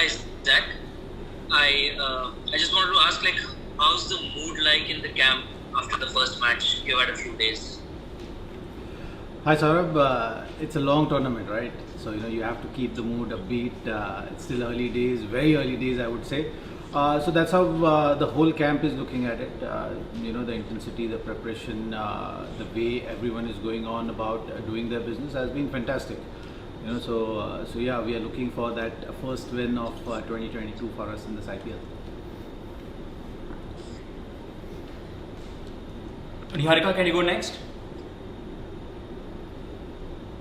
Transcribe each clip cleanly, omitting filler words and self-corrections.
Hi Zach. I just wanted to ask, like, how's the mood like in the camp after the first match? You've had a few days. Hi Saurabh, it's a long tournament, right? So you have to keep the mood upbeat. It's still early days, very early days, I would say. So that's how the whole camp is looking at it. The intensity, the preparation, the way everyone is going on about doing their business has been fantastic. So yeah, we are looking for that first win of 2022 for us in this IPL. Niharika, can you go next?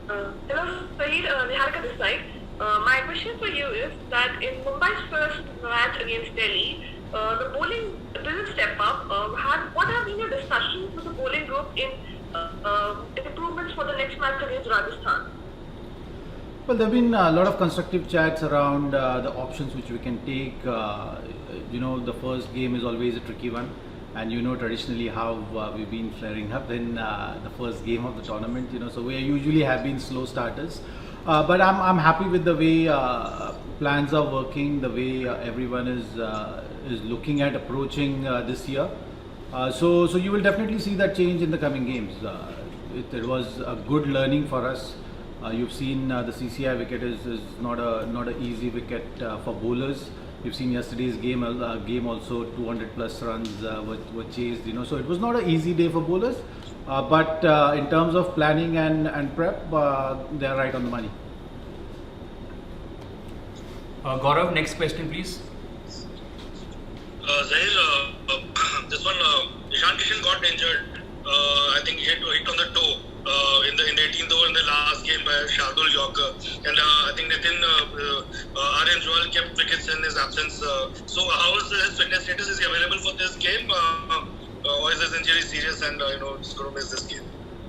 Hello, Zaheer. Niharika this side. My question for you is that in Mumbai's first match against Delhi, the bowling didn't step up. What have been your discussions with the bowling group in improvements for the next match against Rajasthan? Well, there have been a lot of constructive chats around the options which we can take. The first game is always a tricky one, and traditionally how we've been flaring up in the first game of the tournament. So we usually have been slow starters, but I'm happy with the way plans are working, the way everyone is looking at approaching this year. So you will definitely see that change in the coming games. It was a good learning for us. You've seen the CCI wicket is not a easy wicket for bowlers. You've seen yesterday's game also 200 plus runs were chased. So it was not an easy day for bowlers. But in terms of planning and prep, they are right on the money. Gaurav, next question, please. Zaheer, this one, Ishan Kishan got injured. I think he had to hit on the toe in the 18th over in the last game by Shardul Yorker. And I think Nitin Aryan Joel kept wickets in his absence. So how is his fitness status? Is he available for this game? Or is his injury serious and just going to miss this game?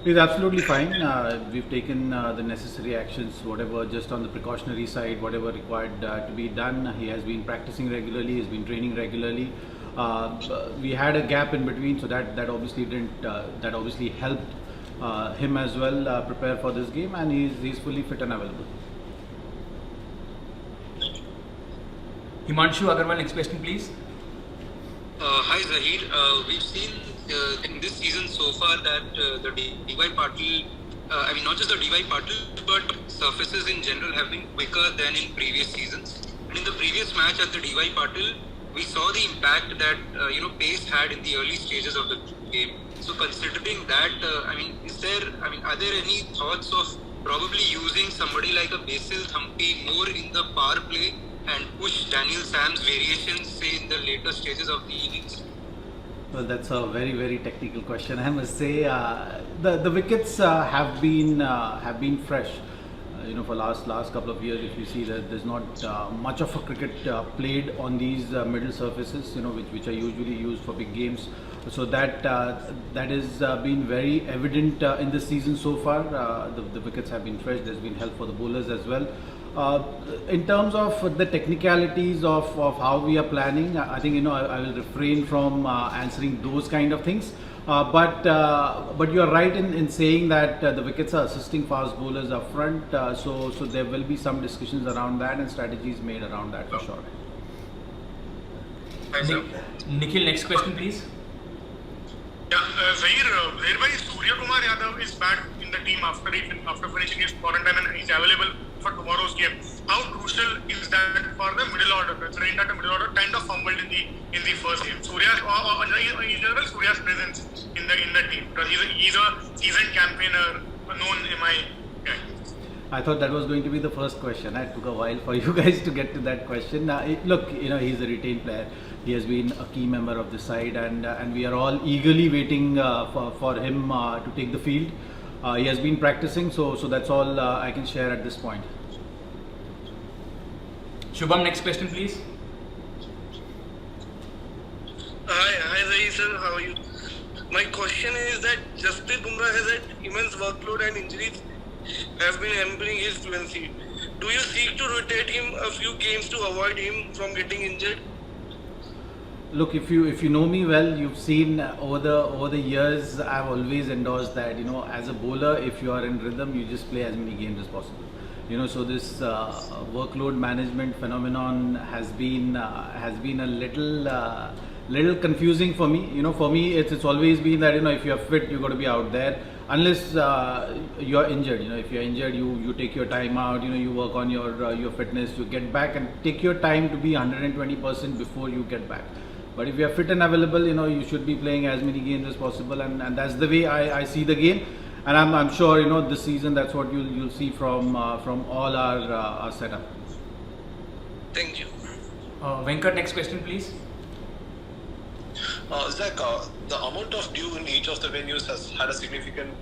He's absolutely fine. We've taken the necessary actions, whatever, just on the precautionary side, whatever required to be done. He has been practicing regularly, he's been training regularly. We had a gap in between, so that obviously didn't. That obviously helped him as well prepare for this game, and he's fully fit and available. Himanshu Agarwal, next question, please. Hi Zaheer. We've seen in this season so far that the DY Patil, not just the DY Patil, but surfaces in general have been quicker than in previous seasons. And in the previous match at the DY Patil, we saw the impact that pace had in the early stages of the game. So considering that, are there any thoughts of probably using somebody like a Basil Thampi more in the power play and push Daniel Sam's variations, say, in the later stages of the innings? Well, that's a very, very technical question. I must say, the wickets have been fresh. For last couple of years, if you see that there's not much of a cricket played on these middle surfaces, which are usually used for big games. So that has been very evident in this season so far. The wickets have been fresh. There's been help for the bowlers as well. In terms of the technicalities of how we are planning, I think I will refrain from answering those kind of things. But you are right in saying that the wickets are assisting fast bowlers up front. So there will be some discussions around that and strategies made around that for sure. Nikhil, next question, please. Yeah, Zaheer, whereby Surya Kumar Yadav is back in the team after finishing his quarantine and is available for tomorrow's game. How crucial is that for the middle order? Considering that the middle order kind of fumbled in the first game. In general, Surya's presence in the team. He's a seasoned campaigner, known in my guy. I thought that was going to be the first question. It took a while for you guys to get to that question. Look, he's a retained player. He has been a key member of the side, and we are all eagerly waiting for him to take the field. He has been practicing, so that's all I can share at this point. Shubham, next question, please. Hi Zaheer sir, how are you? My question is that Jasprit Bumrah has had immense workload and injuries have been hampering his fluency. Do you seek to rotate him a few games to avoid him from getting injured? Look, if you know me well, you've seen over the years, I've always endorsed that, as a bowler, if you are in rhythm, you just play as many games as possible. So this workload management phenomenon has been a little confusing for me. For me, it's always been that if you're fit, you got to be out there. Unless you're injured, if you're injured, you take your time out. You work on your fitness. You get back and take your time to be 120% before you get back. But if you are fit and available, you should be playing as many games as possible, and that's the way I see the game. And I'm sure this season that's what you'll see from all our setup. Thank you. Venkat, next question, please. Zach, the amount of dew in each of the venues has had a significant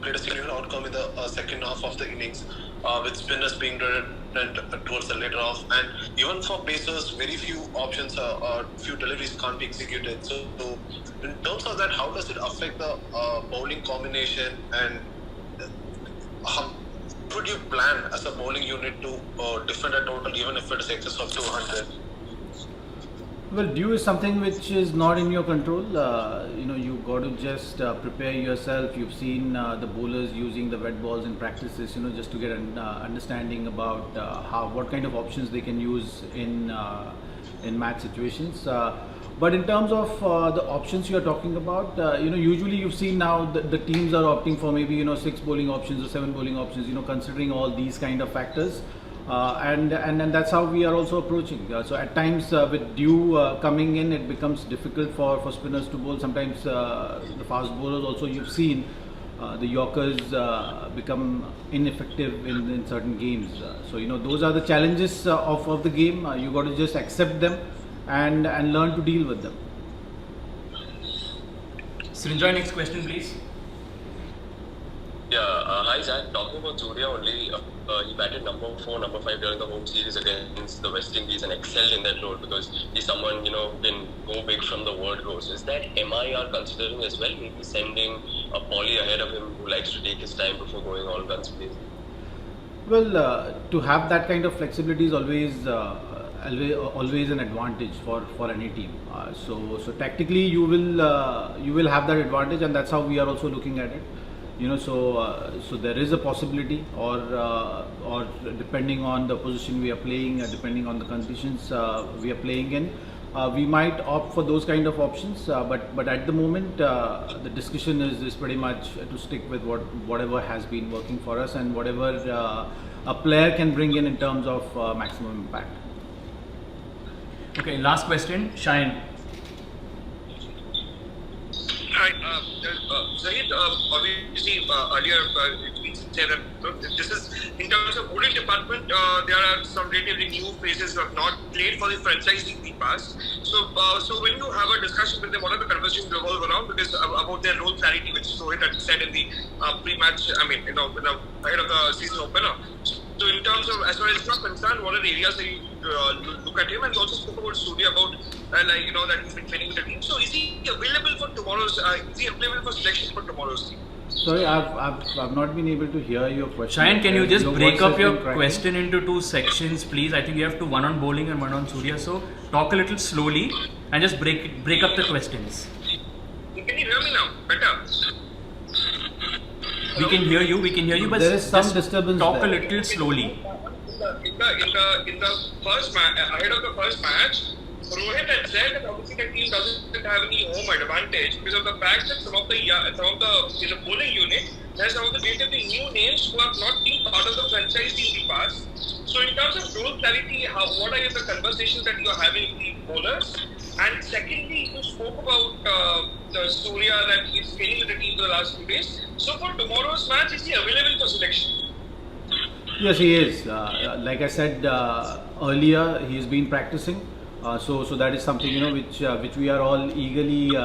played a significant outcome in the second half of the innings, with spinners being redundant towards the later half, and even for pacers, very few options or few deliveries can't be executed. So, in terms of that, how does it affect the bowling combination, and how would you plan as a bowling unit to defend a total, even if it is excess of 200? Well, dew is something which is not in your control. You got to just prepare yourself. You've seen the bowlers using the wet balls in practices, just to get an understanding about what kind of options they can use in match situations. But in terms of the options you're talking about, usually you've seen now the teams are opting for maybe 6 bowling options or 7 bowling options. Considering all these kind of factors. And that's how we are also approaching. So at times with dew coming in, it becomes difficult for spinners to bowl. Sometimes the fast bowlers also, you've seen the Yorkers become ineffective in certain games. So those are the challenges of the game. You got to just accept them and learn to deal with them. Srinjoy, next question, please. Yeah, hi Zach. Talking about Surya only, he batted number 4, number 5 during the home series against the West Indies and excelled in that role because he's someone, can go big from the word goes. Is that MIR considering as well? Maybe sending a Paulie ahead of him who likes to take his time before going all guns blazing? Well, to have that kind of flexibility is always an advantage for any team. So tactically you will have that advantage, and that's how we are also looking at it. So there is a possibility, or depending on the position we are playing, depending on the conditions we are playing in, we might opt for those kind of options. But at the moment, the discussion is pretty much to stick with whatever has been working for us and whatever a player can bring in terms of maximum impact. Okay, last question, Shayan. Hi, Zaheer, obviously earlier it's been said that this is, in terms of bowling department, there are some relatively new faces who have not played for the franchise in the past. So when you have a discussion with them, what are the conversations revolve around? Because about their role clarity, which Sohit had said in the pre-match, ahead of the season opener. So in terms of, as far as you're concerned, what are the areas that you look at him? And you also spoke about Surya about, that he's been training with the team. So is he available for tomorrow's, is he available for selection for tomorrow's team? Sorry, I've not been able to hear your question. Shayan, can you just break up your question into 2 sections, please? I think you have one on bowling and one on Surya. So talk a little slowly and just break up the questions. Can you hear me now? Better? We can hear you, but there is some just disturbance. Talk there. a little slowly. In the first match, ahead of the first match, Rohit had said that obviously the team doesn't have any home advantage because of the fact that some of the in the bowling unit, there's some of the relatively new names who have not been part of the franchise in the past. So in terms of role clarity, what are the conversations that you are having with the bowlers? And secondly, you spoke about the Surya that he's training with the team for the last few days. So for tomorrow's match, is he available for selection? Yes, he is. Like I said earlier, he's been practicing. So that is something which we are all eagerly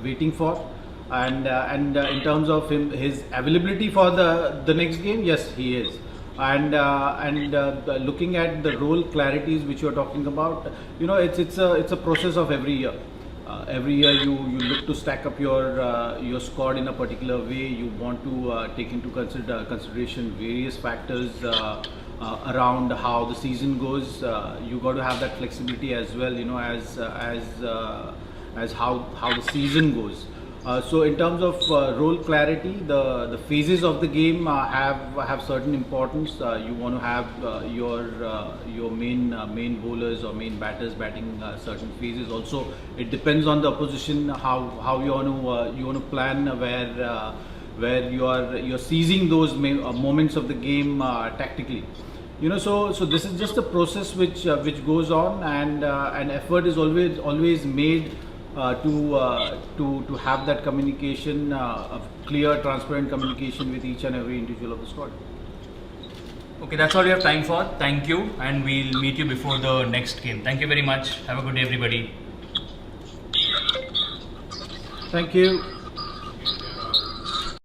waiting for. And in terms of his availability for the next game, yes, he is. And looking at the role clarities which you are talking about, it's a process of every year. Every year you look to stack up your squad in a particular way. You want to take into consideration various factors around how the season goes. You got to have that flexibility as well, as how the season goes. So in terms of role clarity, the phases of the game have certain importance. You want to have your main bowlers or main batters batting certain phases. Also, it depends on the opposition how you want to plan where you're seizing those moments of the game tactically. So this is just a process which goes on, and effort is always made to have that communication, of clear, transparent communication with each and every individual of the squad. Okay, that's all we have time for. Thank you, and we'll meet you before the next game. Thank you very much. Have a good day, everybody. Thank you.